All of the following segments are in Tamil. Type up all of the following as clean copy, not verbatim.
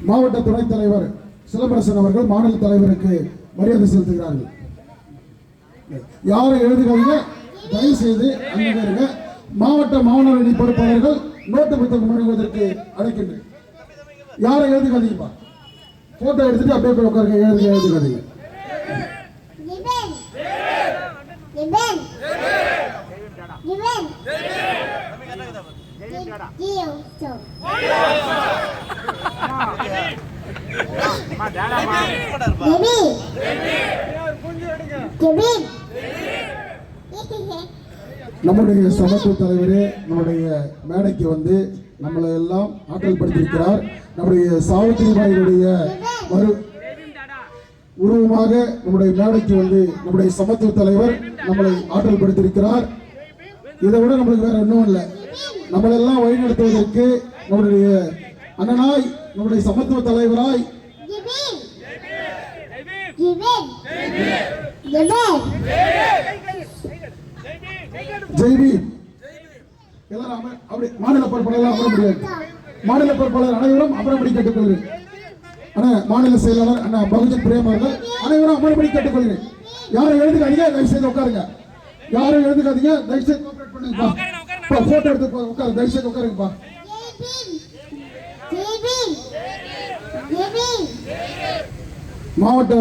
மாவட்ட துணைத் தலைவர் சிலம்பரசன் அவர்கள் மாநில தலைவருக்கு மரியாதை செலுத்துகிறார்கள். யாரும் எழுதுகிறீங்க தயவு செய்து அங்கே மாவட்ட மாணவர் அணி பொறுப்பாளர்கள் நோட்டு புத்தகம் வழங்குவதற்கு அழைக்கின்றேன். யாரும் எழுதுகாதீங்கப்பா, போட்டோ எடுத்துட்டு அப்படியே உட்காருங்க. எழுதுகாதீங்க. நம்முடைய சமத்துவ தலைவரே நம்முடைய மேடைக்கு வந்து நம்மளை எல்லாம் ஆற்றல் படுத்தியிருக்கிறார். நம்முடைய சாவித்திரிபாயினுடைய உருவமாக நம்முடைய மேடைக்கு வந்து நம்முடைய சமத்துவ தலைவர் நம்மளை ஆற்றல் படுத்தியிருக்கிறார். இதை விட நம்மளுக்கு வேற ஒன்றும் இல்லை. நம்மளெல்லாம் வழிநடத்துவதற்கு நம்முடைய அண்ணனாய் நம்முடைய சமத்துவ தலைவராய் ஜெய்பீம் எல்லாரும் அப்படி மாநில பொறுப்பாளர் அமர முடியாது. மாநில பொறுப்பாளர் அனைவரும் அமரபடி கேட்டுக்கொள்கிறேன். ஆனா மாநில செயலாளர் அண்ணா பகுஜன் பிரேம் அவர்கள் அனைவரும் அமரபடி கேட்டுக்கொள்கிறேன். யாரும் எழுதுக்காதீங்க, தயவு செய்து உட்காருங்க. யாரும் எழுதுக்காதீங்க, தயவு செய்து கோஆபரேட் பண்ணுங்கப்பா. போட்டோ எடுத்து உட்காரு, தயவு செய்து உட்காருங்கப்பா. மாவட்ட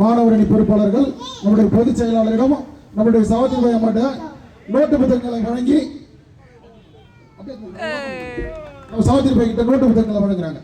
மாணவர் அணி பொறுப்பாளர்கள் நம்முடைய பொதுச் செயலாளரிடம் நம்முடைய சாவித்திரிபாய் அம்மாட்ட நோட்டு புத்தகங்களை வழங்கி சாவித்திரிபாய் கிட்ட நோட்டு புத்தகங்களை வழங்குறாங்க.